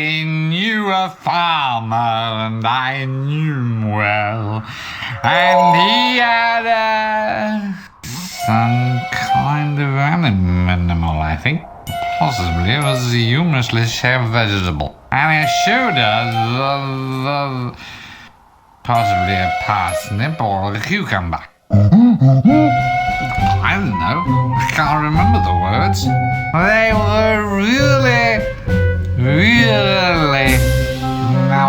I knew a farmer, and I knew him well, and he had some kind of animal, I think. Possibly it was a humorously shaped vegetable, and he showed us possibly a parsnip or a cucumber. I don't know. I can't remember the words. They were really... No,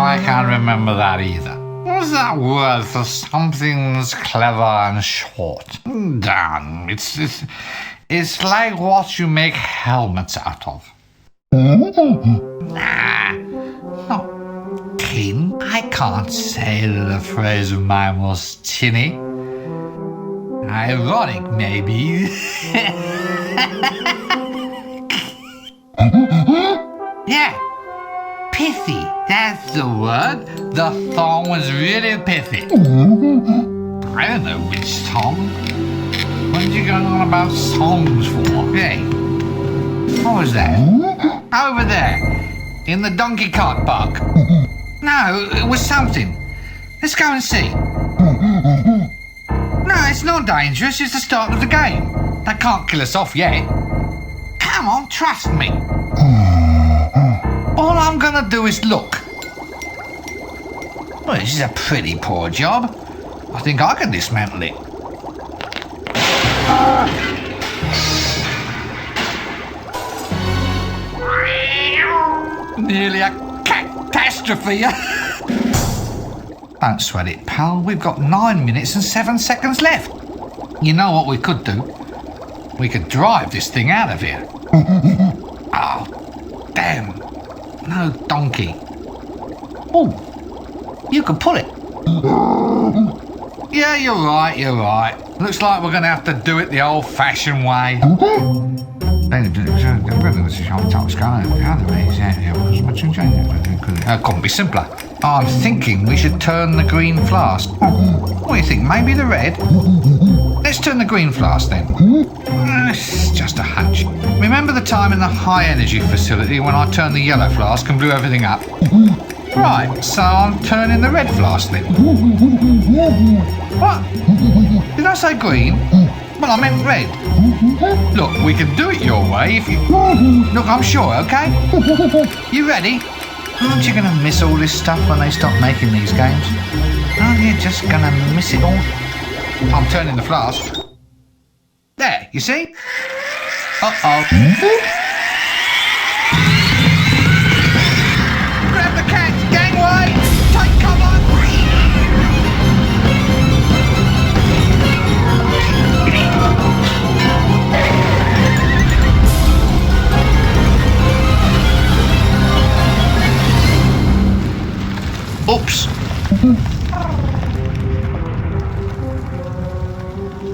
I can't remember that either. What was that word for something that's clever and short? Damn, it's like what you make helmets out of. Nah, not tin. I can't say that a phrase of mine was tinny. Ironic, maybe. Yeah, pithy, that's the word. The song was really pithy. I don't know which song. What are you going on about songs for? Hey, what was that? Over there, in the donkey cart park. No, it was something. Let's go and see. No, it's not dangerous, it's the start of the game. They can't kill us off yet. Come on, trust me. All I'm gonna do is look. Well, this is a pretty poor job. I think I can dismantle it. Nearly a catastrophe. Don't sweat it, pal. We've got 9 minutes and 7 seconds left. You know what we could do? We could drive this thing out of here. Oh, damn. No donkey. Oh, you could pull it. Yeah, you're right. Looks like we're going to have to do it the old-fashioned way. Couldn't be simpler. I'm thinking we should turn the green flask. What do you think, maybe the red? Let's turn the green flask then. It's just a hunch. Remember the time in the high-energy facility when I turned the yellow flask and blew everything up? Right, so I'm turning the red flask then. What? Did I say green? Well, I meant red. Look, we can do it your way if you... Look, I'm sure, okay? You ready? Aren't you going to miss all this stuff when they stop making these games? Aren't you just going to miss it all? I'm turning the flask. There, you see? Uh-oh. Grab the cats, gangway! Take cover! Oops.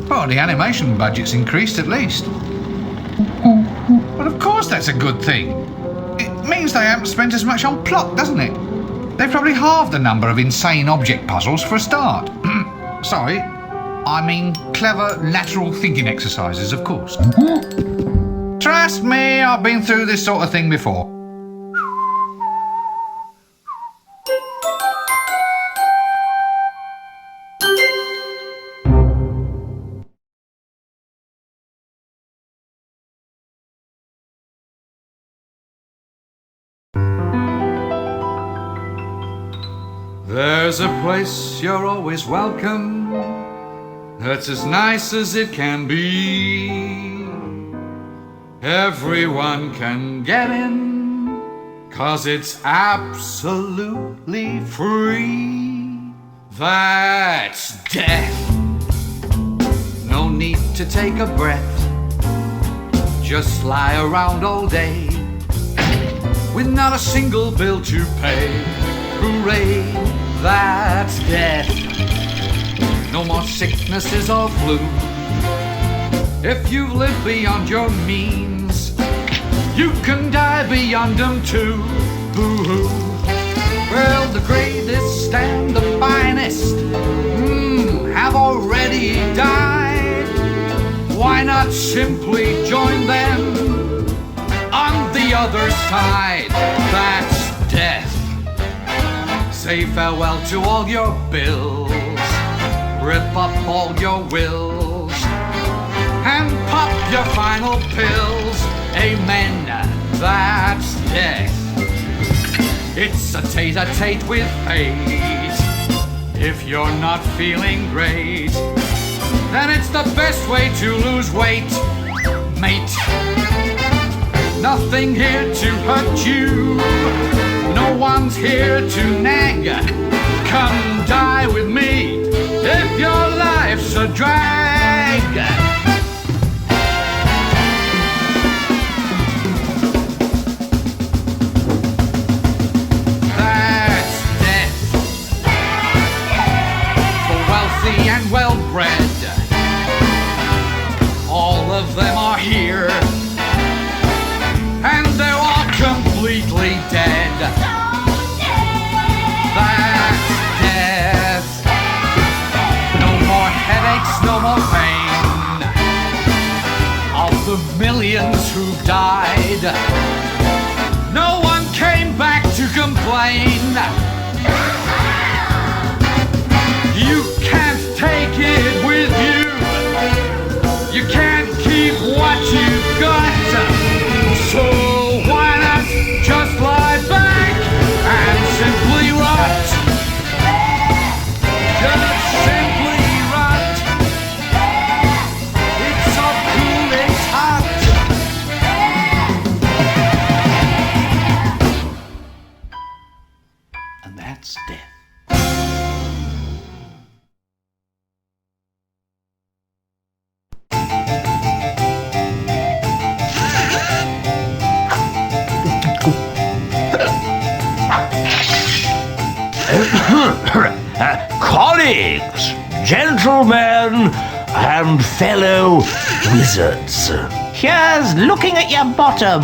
Well, the animation budget's increased at least. Well, of course that's a good thing. It means they haven't spent as much on plot, doesn't it? They've probably halved the number of insane object puzzles for a start. Sorry, I mean clever lateral thinking exercises, of course. Trust me, I've been through this sort of thing before. There's a place you're always welcome, that's as nice as it can be. Everyone can get in, 'cause it's absolutely free. That's death. No need to take a breath, just lie around all day with not a single bill to pay. Hooray, that's death. No more sicknesses or flu. If you've lived beyond your means, you can die beyond them too. Boo-hoo. Well, the greatest and the finest have already died. Why not simply join them on the other side? That's death. Say farewell to all your bills, rip up all your wills, and pop your final pills. Amen, that's death. It's a tete-a-tete with fate. If you're not feeling great, then it's the best way to lose weight, mate. Nothing here to hurt you, no one's here to nag. Come die with me if your life's a drag. That's death for wealthy and well-bred. All of them are here, and they're all completely dead. That's death. No more headaches, no more pain. Of the millions who died, no one came back to complain. You can't take it with you. You can't keep what you've got. So why not just lie back and simply rot? Just simply rot. It's so cool, it's hot. And that's death. Colleagues, gentlemen, and fellow wizards. Here's looking at your bottom.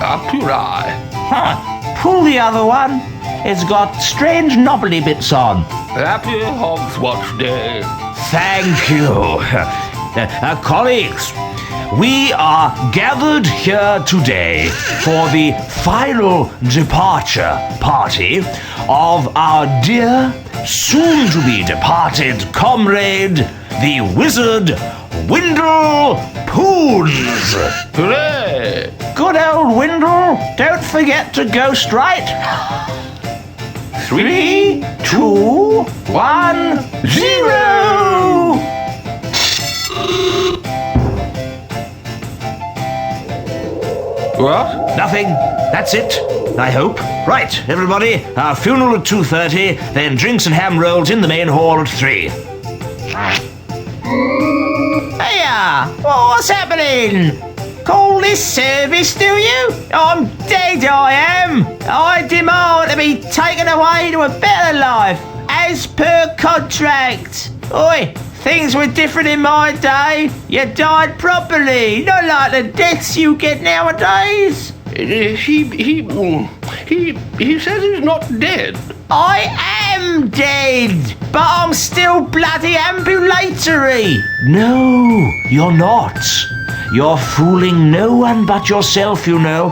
Up your eye. Pull the other one. It's got strange knobbly bits on. Happy Hogswatch Day. Thank you. Colleagues, we are gathered here today for the final departure party of our dear, soon-to-be-departed comrade, the wizard Windle Poons. Hooray! Good old Windle, don't forget to go straight. 3, 2, 1, 0! What? Nothing. That's it, I hope. Right, everybody, our funeral at 2:30, then drinks and ham rolls in the main hall at 3. Hiya! What's happening? Call this service, do you? I'm dead, I am. I demand to be taken away to a better life, as per contract. Oi, things were different in my day. You died properly, not like the deaths you get nowadays. He says he's not dead. I am dead, but I'm still bloody ambulatory. No, you're not. You're fooling no one but yourself, you know.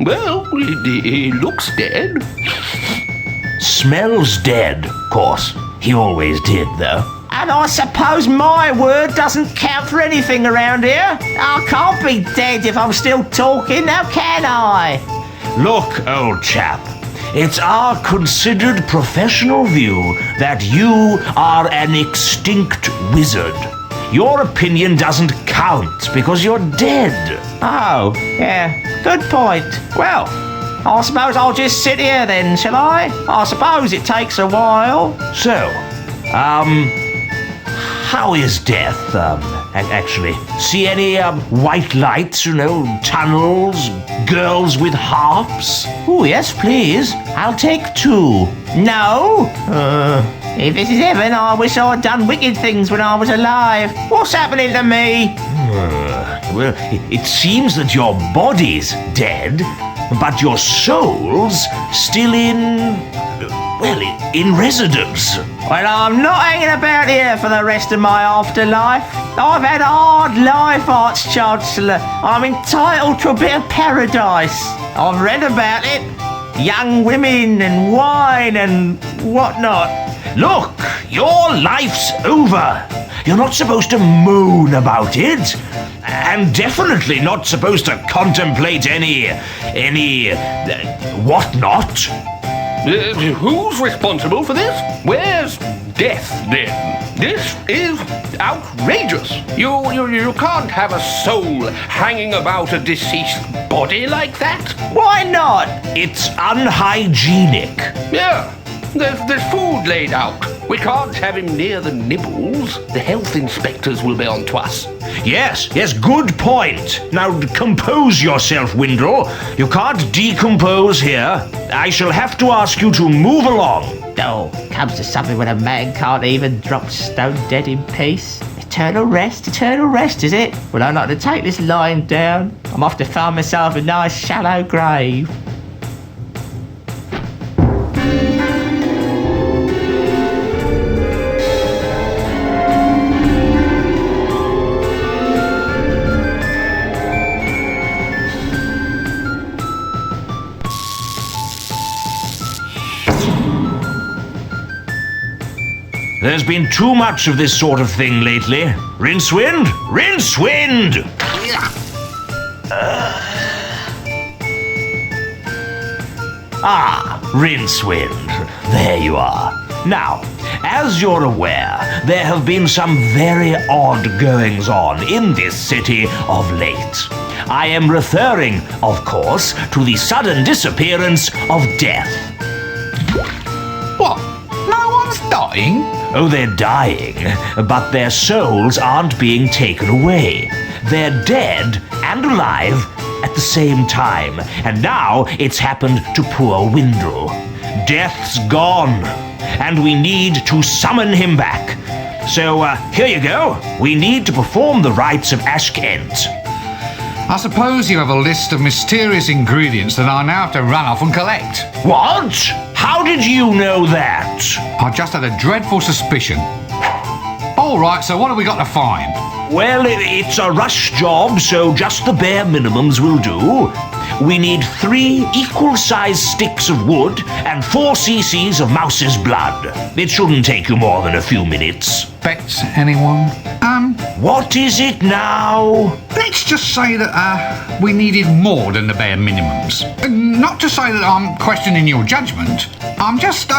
Well, he looks dead. Smells dead, of course. He always did, though. And I suppose my word doesn't count for anything around here. I can't be dead if I'm still talking, now can I? Look, old chap, it's our considered professional view that you are an extinct wizard. Your opinion doesn't count because you're dead. Oh, yeah, good point. Well, I suppose I'll just sit here then, shall I? I suppose it takes a while. So, how is death, actually? See any, white lights, tunnels, girls with harps? Oh, yes, please. I'll take 2. No? If this is heaven, I wish I'd done wicked things when I was alive. What's happening to me? Well, it seems that your body's dead, but your soul's still in residence. Well, I'm not hanging about here for the rest of my afterlife. I've had a hard life, Arch-Chancellor. I'm entitled to a bit of paradise. I've read about it. young women and wine and whatnot. Look, your life's over. You're not supposed to moan about it. And definitely not supposed to contemplate any whatnot. Who's responsible for this? Where's death, then? This is outrageous. You can't have a soul hanging about a deceased body like that. Why not? It's unhygienic. Yeah, there's food laid out. We can't have him near the nibbles. The health inspectors will be on to us. Yes, good point. Now compose yourself, Windle. You can't decompose here. I shall have to ask you to move along. Oh, comes to something when a man can't even drop stone dead in peace. Eternal rest, is it? Well, I'd like to take this lying down. I'm off to find myself a nice shallow grave. There's been too much of this sort of thing lately. Rincewind? Rincewind! Rincewind. There you are. Now, as you're aware, there have been some very odd goings-on in this city of late. I am referring, of course, to the sudden disappearance of death. What? No one's dying? Oh, they're dying, but their souls aren't being taken away. They're dead and alive at the same time, and now it's happened to poor Windle. Death's gone, and we need to summon him back. So, here you go. We need to perform the rites of Ashkent. I suppose you have a list of mysterious ingredients that I now have to run off and collect. What? How did you know that? I just had a dreadful suspicion. All right, so what have we got to find? Well, it's a rush job, so just the bare minimums will do. We need 3 equal-sized sticks of wood and 4 cc's of mouse's blood. It shouldn't take you more than a few minutes. Bets, anyone? What is it now? Let's just say that, we needed more than the bare minimums. Not to say that I'm questioning your judgment. I'm just,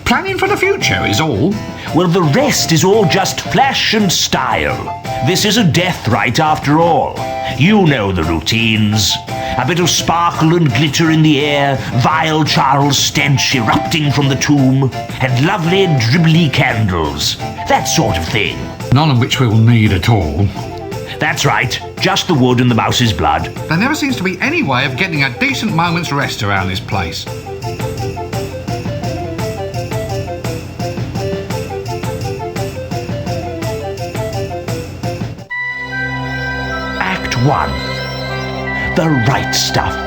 planning for the future is all. Well, the rest is all just flash and style. This is a death rite after all. You know the routines. A bit of sparkle and glitter in the air, vile Charles stench erupting from the tomb, and lovely dribbly candles. That sort of thing. None of which we'll need at all. That's right, just the wood and the mouse's blood. There never seems to be any way of getting a decent moment's rest around this place. Act 1. The right stuff.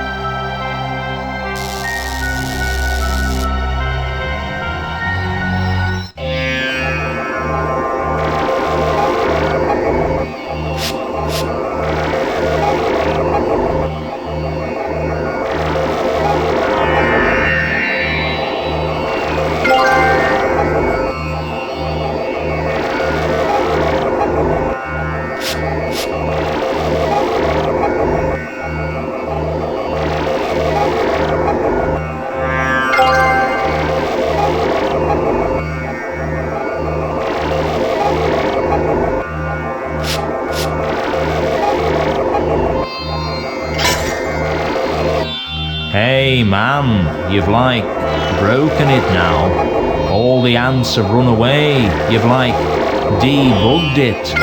Hey man, you've like broken it now. All the ants have run away. You've like debugged it.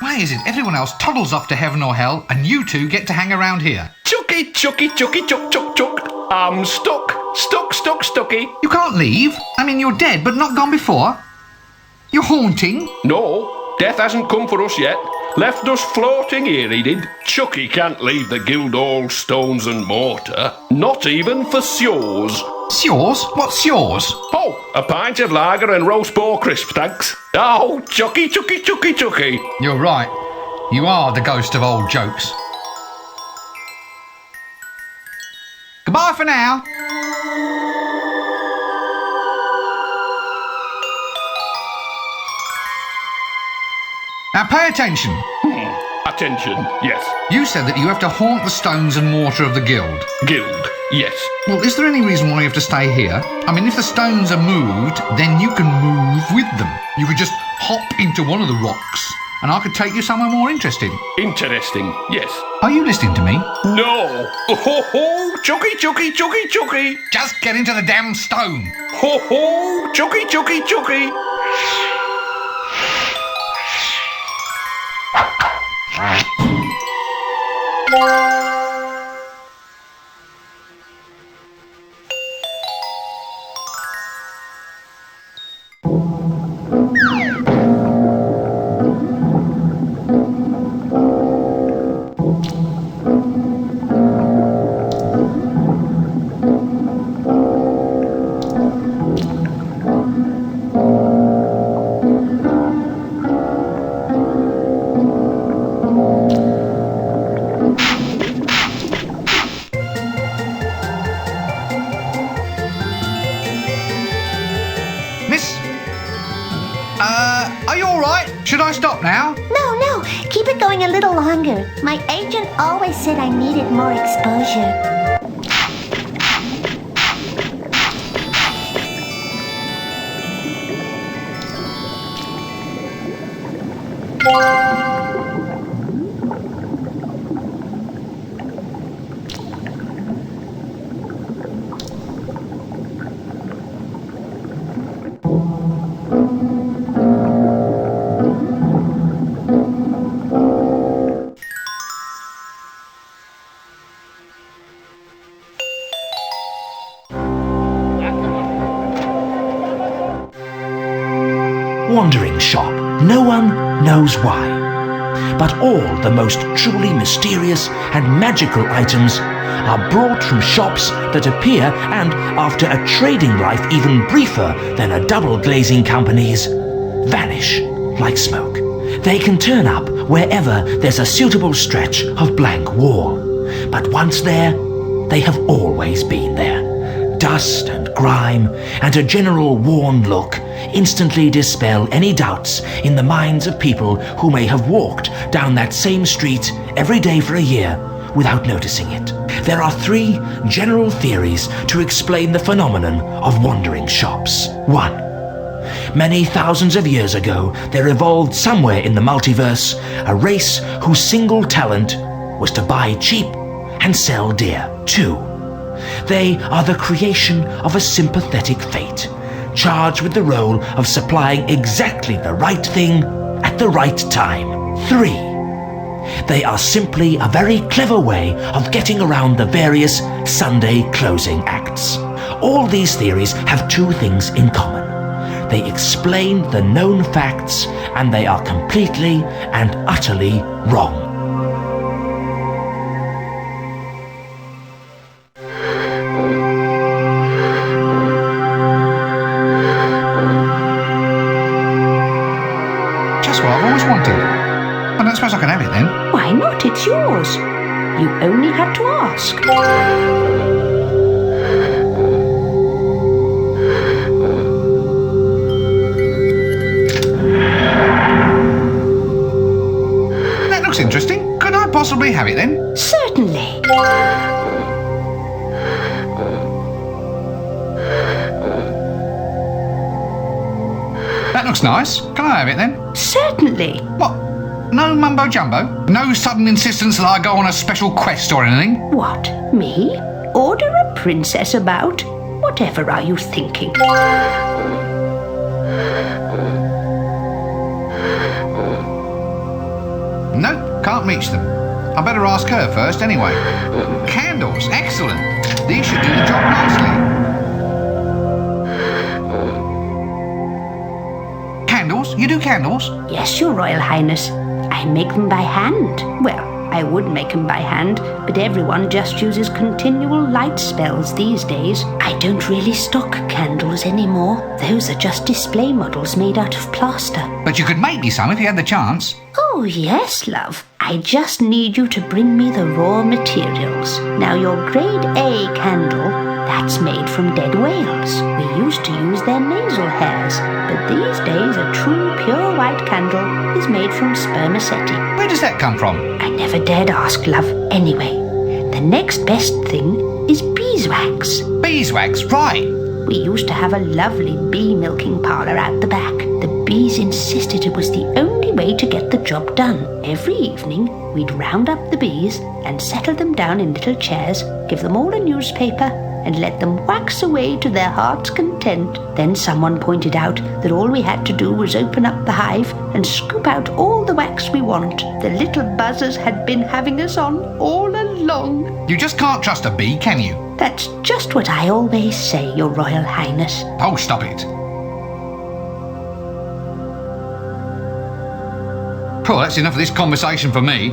Why is it everyone else toddles off to heaven or hell and you two get to hang around here? Chucky, chucky, chucky, chuck, chuck, chuck. I'm stuck. Stucky. You can't leave. I mean, you're dead, but not gone before. You're haunting. No, death hasn't come for us yet. Left us floating here, he did. Chucky can't leave the Guildhall stones and mortar. Not even for Sures. Yours? What's yours? Oh, a pint of lager and roast boar crisp, thanks. Oh, Chucky. You're right. You are the ghost of old jokes. Goodbye for now. Now pay attention. Attention, yes. You said that you have to haunt the stones and mortar of the guild. Guild, yes. Well, is there any reason why you have to stay here? I mean, if the stones are moved, then you can move with them. You could just hop into one of the rocks, and I could take you somewhere more interesting. Interesting, yes. Are you listening to me? No. Ho, Chucky. Just get into the damn stone. Ho, Chucky. Are you alright? Should I stop now? No, keep it going a little longer. My agent always said I needed more exposure. Wandering shop. No one knows why. But all the most truly mysterious and magical items are brought from shops that appear and, after a trading life even briefer than a double glazing company's, vanish like smoke. They can turn up wherever there's a suitable stretch of blank wall. But once there, they have always been there. Dust and grime and a general worn look instantly dispel any doubts in the minds of people who may have walked down that same street every day for a year without noticing it. There are three general theories to explain the phenomenon of wandering shops. 1. Many thousands of years ago, there evolved somewhere in the multiverse a race whose single talent was to buy cheap and sell dear. 2. They are the creation of a sympathetic fate, charged with the role of supplying exactly the right thing at the right time. 3. They are simply a very clever way of getting around the various Sunday closing acts. All these theories have two things in common. They explain the known facts, and they are completely and utterly wrong. Just what I've always wanted. I don't suppose I can have it then. Why not? It's yours. You only had to ask. That looks interesting. Could I possibly have it then? Certainly. That looks nice. Can I have it then? Certainly. What? No mumbo jumbo? No sudden insistence that I go on a special quest or anything? What? Me? Order a princess about? Whatever are you thinking? No, can't reach them. I better ask her first anyway. Candles, excellent. These should do the job nicely. Candles? You do candles? Yes, Your Royal Highness. I make them by hand. Well, I would make them by hand, but everyone just uses continual light spells these days. I don't really stock candles anymore. Those are just display models made out of plaster. But you could make me some if you had the chance. Oh, yes, love. I just need you to bring me the raw materials. Now, your grade A candle, that's made from dead whales. We used to use their nasal hairs, but these days a true pure white candle is made from spermaceti. Where does that come from? I never dared ask, love. Anyway, the next best thing is beeswax. Beeswax, right. We used to have a lovely bee milking parlour out the back. The bees insisted it was the only way to get the job done. Every evening, we'd round up the bees and settle them down in little chairs, give them all a newspaper, and let them wax away to their heart's content. Then someone pointed out that all we had to do was open up the hive and scoop out all the wax we want. The little buzzers had been having us on all along. You just can't trust a bee, can you? That's just what I always say, Your Royal Highness. Oh, stop it. Well, that's enough of this conversation for me.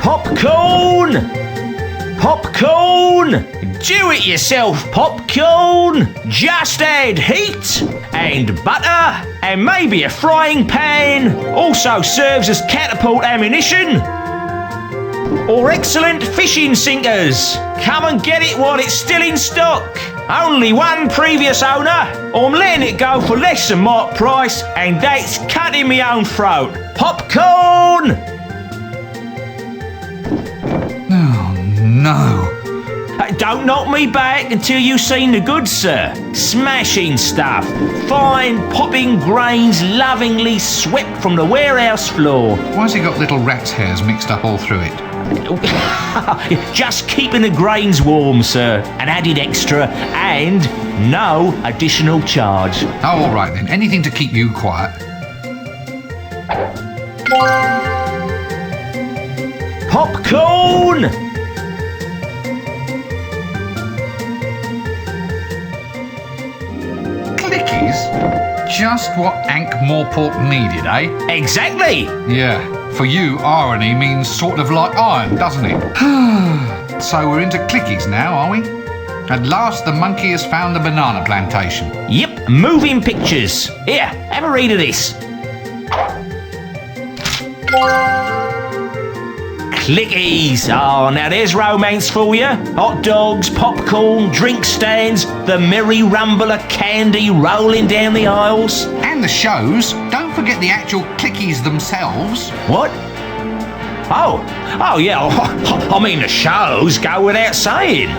Popcorn! Popcorn! Do it yourself popcorn! Just add heat and butter and maybe a frying pan. Also serves as catapult ammunition. Or excellent fishing sinkers. Come and get it while it's still in stock. Only one previous owner. I'm letting it go for less than mark price, and that's cutting me own throat. Popcorn! No. Don't knock me back until you've seen the goods, sir. Smashing stuff. Fine popping grains lovingly swept from the warehouse floor. Why's he got little rat's hairs mixed up all through it? Just keeping the grains warm, sir. An added extra and no additional charge. Oh, all right then. Anything to keep you quiet. Popcorn! Clickies? Just what Ankh-Morpork needed, eh? Exactly! Yeah. For you, irony means sort of like iron, doesn't it? So we're into clickies now, are we? At last the monkey has found the banana plantation. Yep, moving pictures. Here, have a read of this. Clickies. Oh, now there's romance for you. Hot dogs, popcorn, drink stands, the merry rumble of candy rolling down the aisles. And the shows. Don't forget the actual Clickies themselves. What? Oh yeah. I mean, the shows go without saying.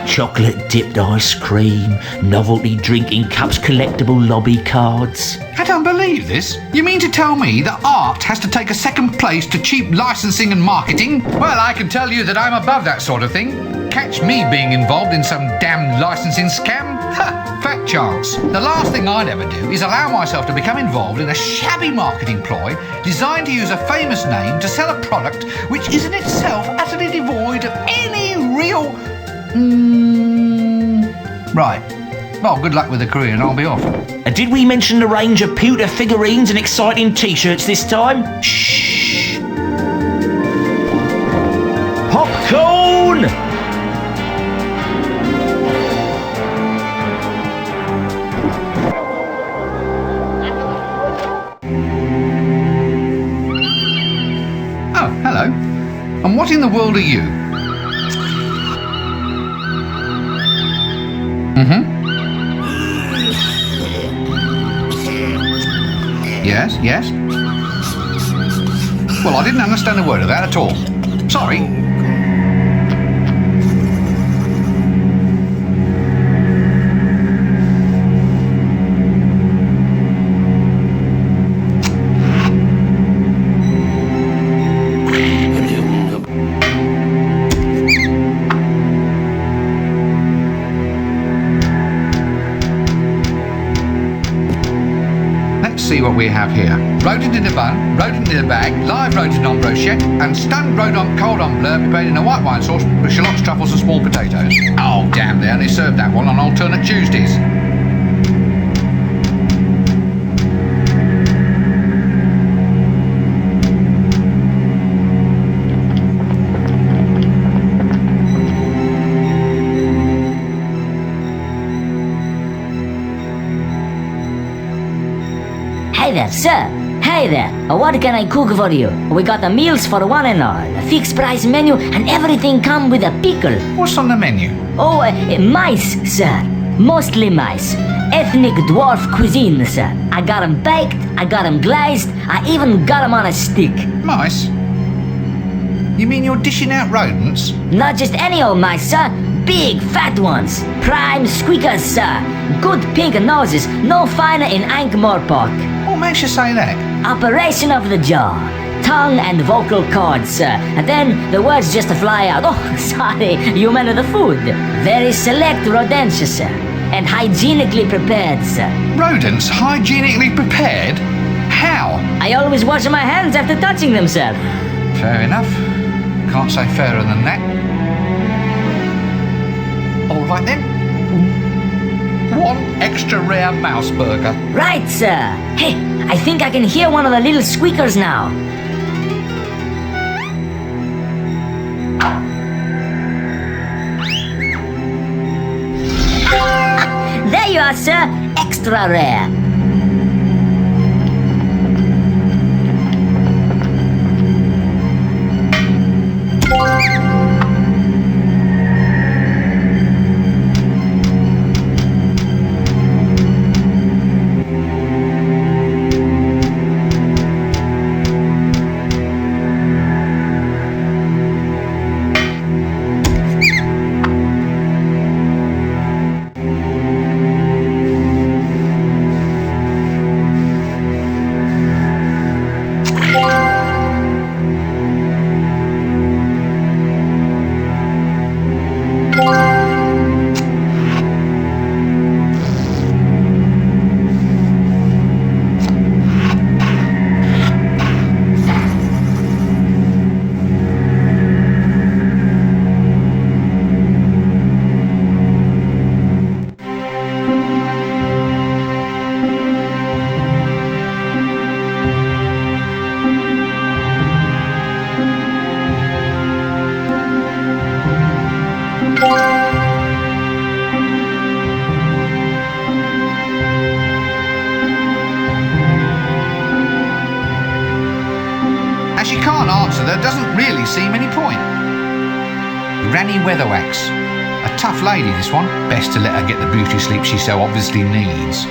Chocolate dipped ice cream, novelty drinking cups, collectible lobby cards. I don't believe this. You mean to tell me that art has to take a second place to cheap licensing and marketing? Well, I can tell you that I'm above that sort of thing. Catch me being involved in some damn licensing scam? Ha! Fat chance. The last thing I'd ever do is allow myself to become involved in a shabby marketing ploy designed to use a famous name to sell a product which is in itself utterly devoid of any real... Right. Well, good luck with the career and I'll be off. Did we mention the range of pewter figurines and exciting t-shirts this time? Shh. Popcorn! Oh, hello. And what in the world are you? Yes? Well, I didn't understand a word of that at all. Sorry. See what we have here. Rodent in a bun, rodent in a bag, live rodent on brochette, and stunned rodent cold on blur prepared in a white wine sauce with shallots, truffles and small potatoes. Oh damn, they only served that one on alternate Tuesdays. Hey there, sir. Hey there. What can I cook for you? We got the meals for one and all, a fixed price menu, and everything come with a pickle. What's on the menu? Oh, mice, sir. Mostly mice. Ethnic dwarf cuisine, sir. I got 'em baked, I got 'em glazed, I even got 'em on a stick. Mice? You mean you're dishing out rodents? Not just any old mice, sir. Big, fat ones. Prime squeakers, sir. Good pink noses, no finer in Ankh-Morpork. What makes you say that? Operation of the jaw. Tongue and vocal cords, sir. And then the words just fly out. Oh, sorry, you meant the food. Very select rodentia, sir. And hygienically prepared, sir. Rodents hygienically prepared? How? I always wash my hands after touching them, sir. Fair enough. Can't say fairer than that. All right then. One extra rare mouse burger. Right, sir. Hey, I think I can hear one of the little squeakers now. There you are, sir. Extra rare. As she can't answer, there doesn't really seem any point. Granny Weatherwax. A tough lady, this one. Best to let her get the beauty sleep she so obviously needs.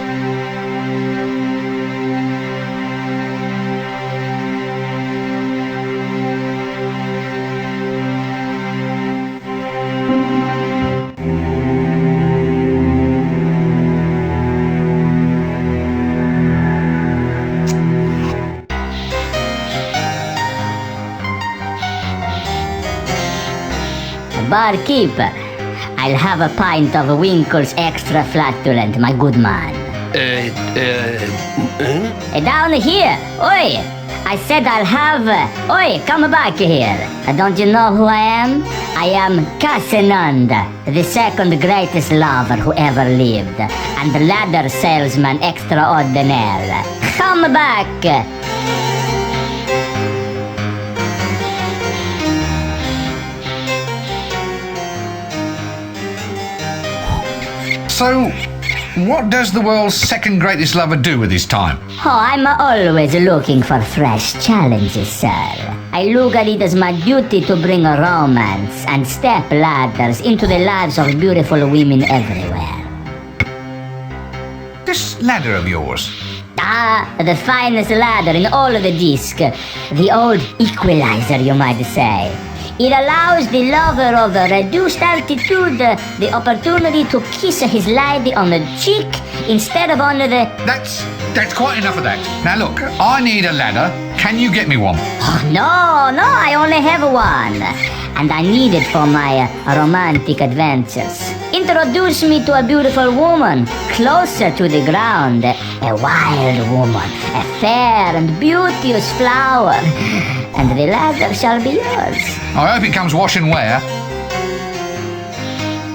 Barkeeper, I'll have a pint of Winkle's Extra Flatulent, my good man. Down here, oi! I said I'll have... oi, come back here. Don't you know who I am? I am Casanunda, the second greatest lover who ever lived, and the ladder salesman extraordinaire. Come back! So, what does the world's second greatest lover do with his time? Oh, I'm always looking for fresh challenges, sir. I look at it as my duty to bring romance and step ladders into the lives of beautiful women everywhere. This ladder of yours. Ah, the finest ladder in all of the disc. The old equalizer, you might say. It allows the lover of a reduced altitude the opportunity to kiss his lady on the cheek instead of on the... That's quite enough of that. Now look, I need a ladder. Can you get me one? Oh, no, I only have one. And I need it for my romantic adventures. Introduce me to a beautiful woman, closer to the ground. A wild woman, a fair and beauteous flower. And the ladder shall be yours. I hope it comes wash and wear.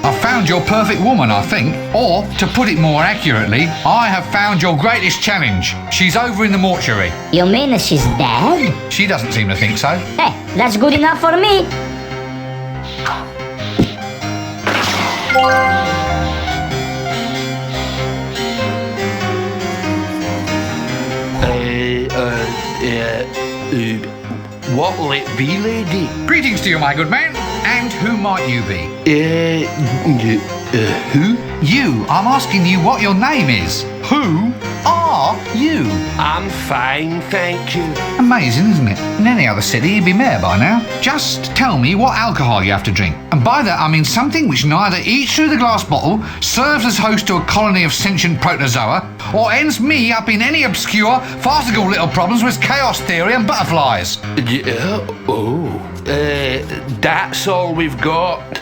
I've found your perfect woman, I think. Or, to put it more accurately, I have found your greatest challenge. She's over in the mortuary. You mean she's dead? She doesn't seem to think so. Hey, that's good enough for me. What will it be, lady? Greetings to you, my good man. And who might you be? Who? You. I'm asking you what your name is. Who are you? I'm fine, thank you. Amazing, isn't it? In any other city, you'd be mayor by now. Just tell me what alcohol you have to drink. And by that, I mean something which neither eats through the glass bottle, serves as host to a colony of sentient protozoa, or ends me up in any obscure, farcical little problems with chaos theory and butterflies. That's all we've got.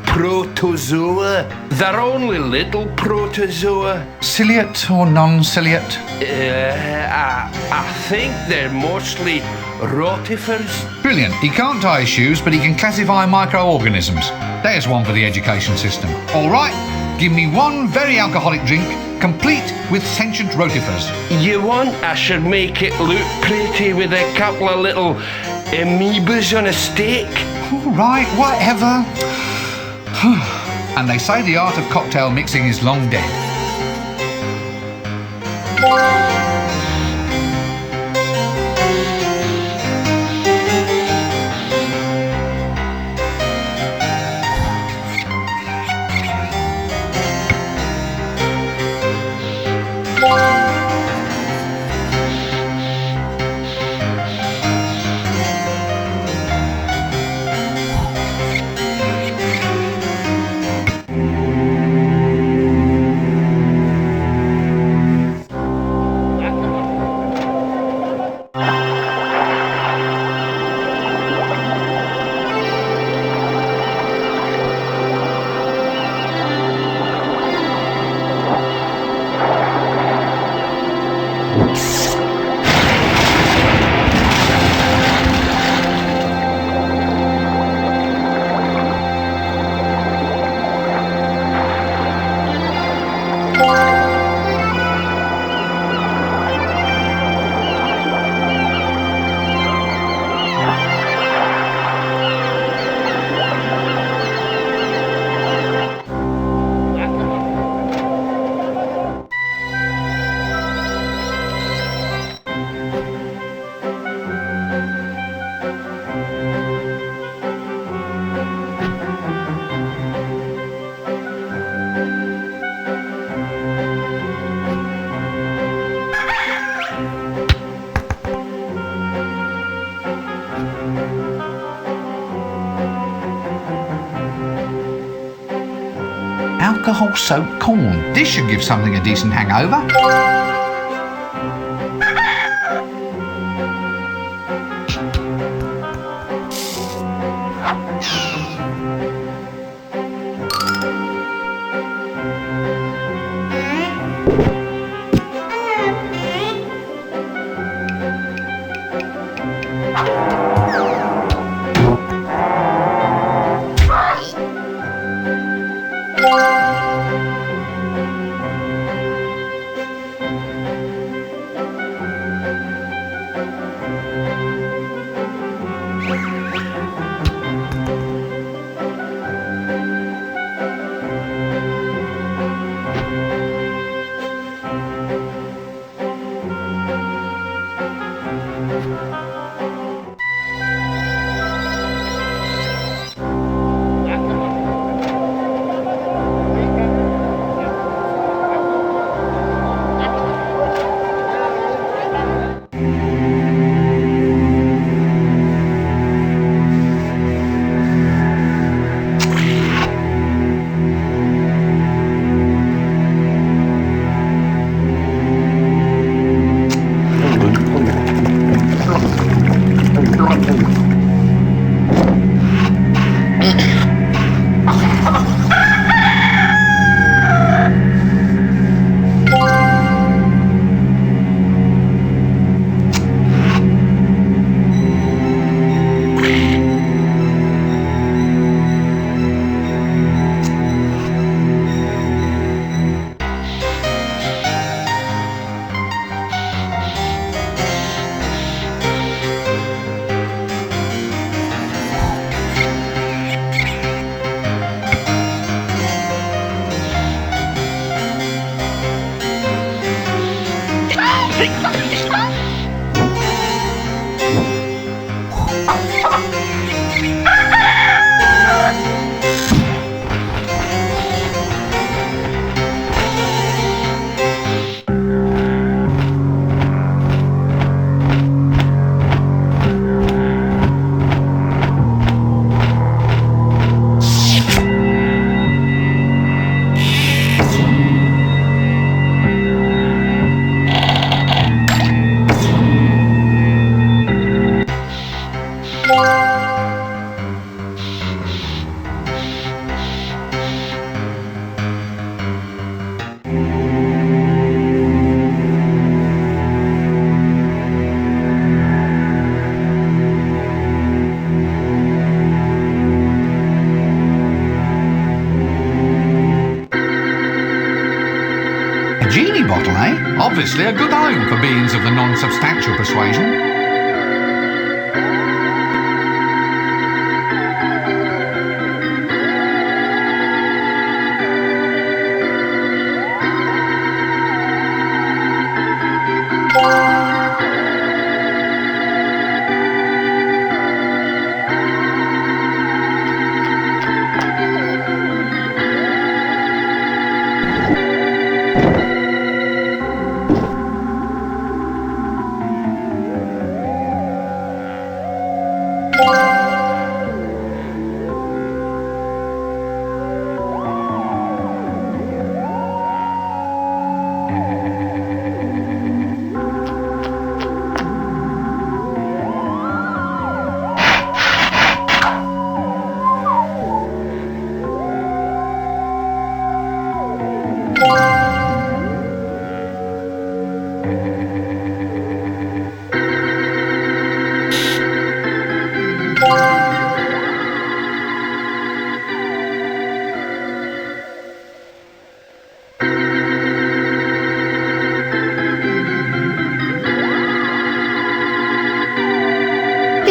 Protozoa. They're only little protozoa. Ciliate or non-ciliate? I think they're mostly rotifers. Brilliant. He can't tie his shoes, but he can classify microorganisms. There's one for the education system. All right, give me one very alcoholic drink, complete with sentient rotifers. You want I should make it look pretty with a couple of little amoebas on a steak? All right, whatever. And they say the art of cocktail mixing is long dead. Alcohol-soaked corn. This should give something a decent hangover. Genie Bottle, eh? Obviously a good home for beings of the non-substantial persuasion.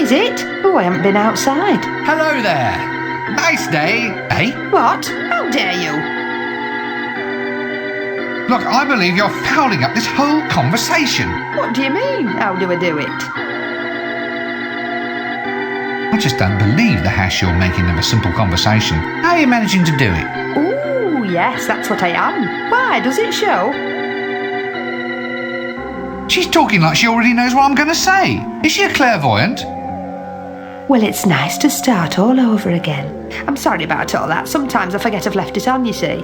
Is it? Oh, I haven't been outside. Hello there. Nice day, eh? What? How dare you? Look, I believe you're fouling up this whole conversation. What do you mean? How do I do it? I just don't believe the hash you're making of a simple conversation. How are you managing to do it? Oh, yes, that's what I am. Why, does it show? She's talking like she already knows what I'm going to say. Is she a clairvoyant? Well, it's nice to start all over again. I'm sorry about all that. Sometimes I forget I've left it on, you see.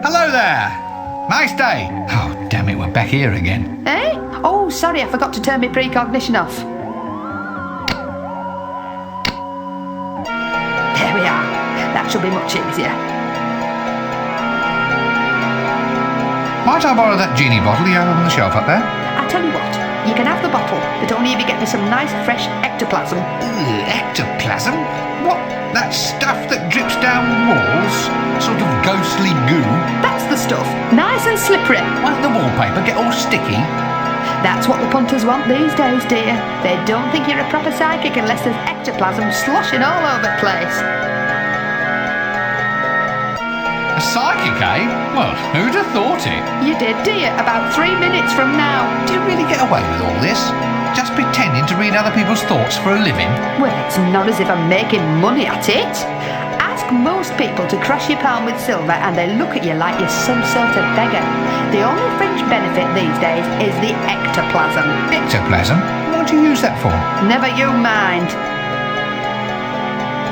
Hello there. Nice day. Oh, damn it, we're back here again. Eh? Oh, sorry, I forgot to turn my precognition off. There we are. That should be much easier. Might I borrow that Genie Bottle you have on the shelf up there? I tell you what, you can have the bottle, but only if you get me some nice fresh ectoplasm. Ectoplasm? What? That stuff that drips down walls? Sort of ghostly goo? That's the stuff. Nice and slippery. Won't the wallpaper get all sticky? That's what the punters want these days, dear. They don't think you're a proper psychic unless there's ectoplasm sloshing all over the place. A psychic, eh? Well, who'd have thought it? You did, dear, about 3 minutes from now. Do you really get away with all this? Just pretending to read other people's thoughts for a living? Well, it's not as if I'm making money at it. Ask most people to crush your palm with silver and they look at you like you're some sort of beggar. The only fringe benefit these days is the ectoplasm. Ectoplasm? What do you use that for? Never you mind.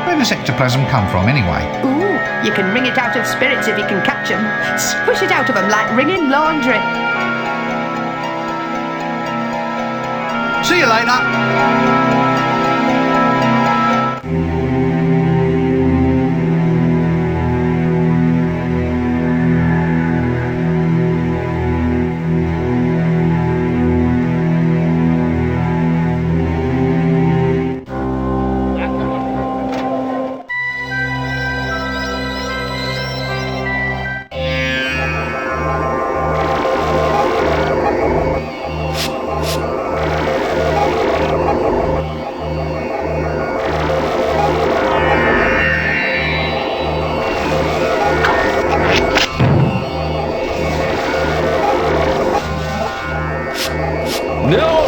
Where does ectoplasm come from, anyway? Ooh, you can wring it out of spirits if you can catch them. Squish it out of them like wringing laundry. See you later. No.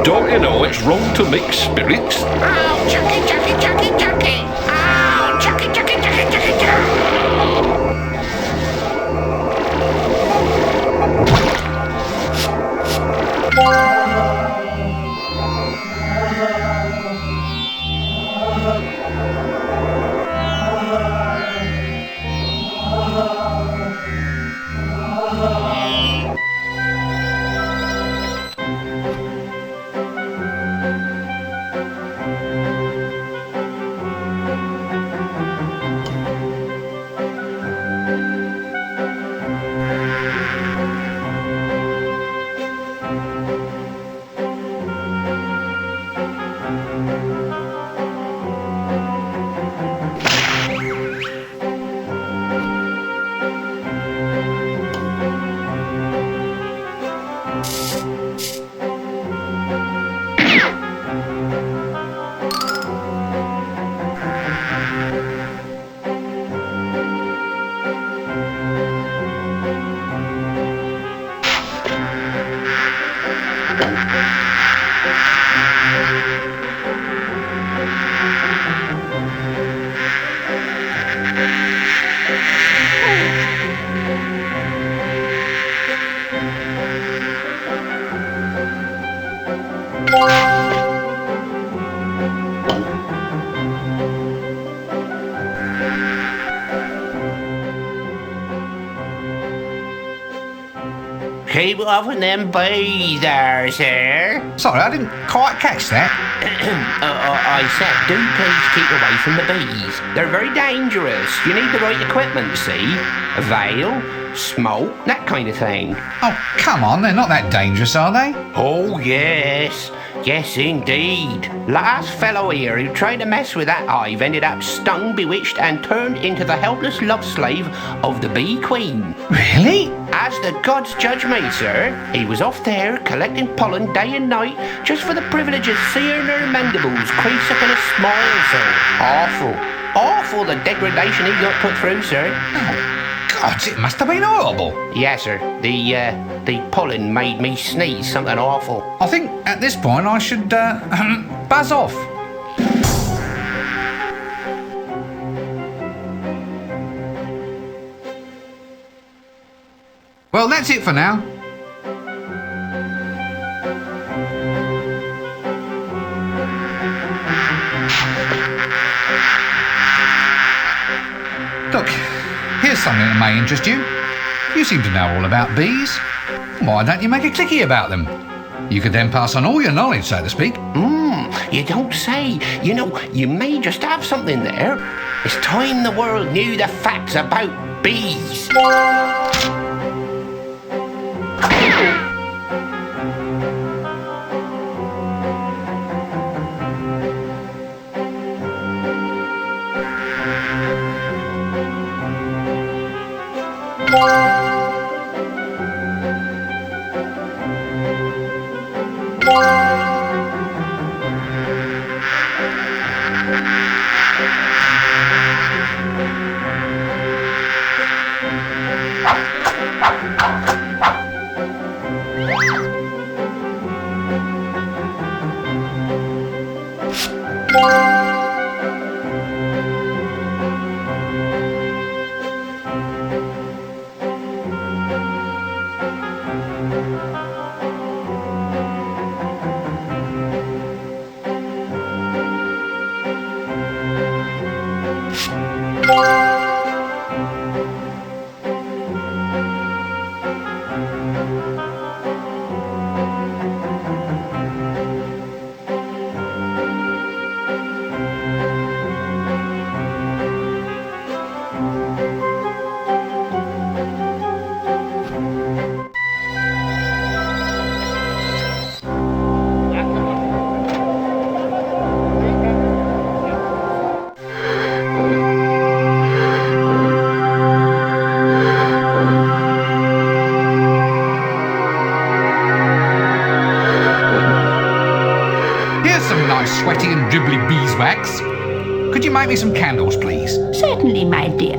Don't you know it's wrong to mix spirits? Oh, chucky, chucky, chucky, chucky. Oh, chucky, chucky, chucky, chucky, Keep off of them bees there, sir. Sorry, I didn't quite catch that. I said, do please keep away from the bees. They're very dangerous. You need the right equipment, see? A veil, smoke, that kind of thing. Oh, come on, they're not that dangerous, are they? Oh, yes. Yes, indeed. Last fellow here who tried to mess with that hive ended up stung, bewitched, and turned into the helpless love slave of the bee queen. Really? As the gods judge me, sir, he was off there collecting pollen day and night just for the privilege of seeing her mandibles crease up in a smile, sir. Awful the degradation he got put through, sir. Oh, God, it must have been horrible. Yes, sir. The pollen made me sneeze something awful. I think at this point I should buzz off. Well, that's it for now. Look, here's something that may interest you. You seem to know all about bees. Why don't you make a clicky about them? You could then pass on all your knowledge, so to speak. You don't say. You know, you may just have something there. It's time the world knew the facts about bees. Sweaty and Dribbly Beeswax. Could you make me some candles, please? Certainly, my dear.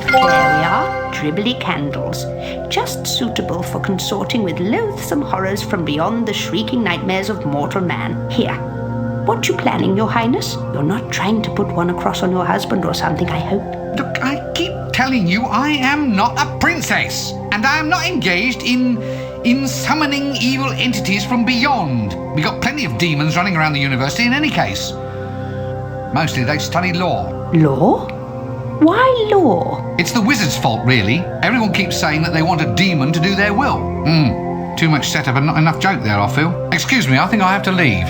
There we are, Dribbly Candles. Just suitable for consorting with loathsome horrors from beyond the shrieking nightmares of mortal man. Here. What you planning, Your Highness? You're not trying to put one across on your husband or something, I hope. Look, I keep telling you I am not a princess, and I am not engaged in summoning evil entities from beyond. We got plenty of demons running around the university in any case. Mostly they study law. Law? Why law? It's the wizard's fault, really. Everyone keeps saying that they want a demon to do their will. Too much setup and not enough joke there, I feel. Excuse me, I think I have to leave.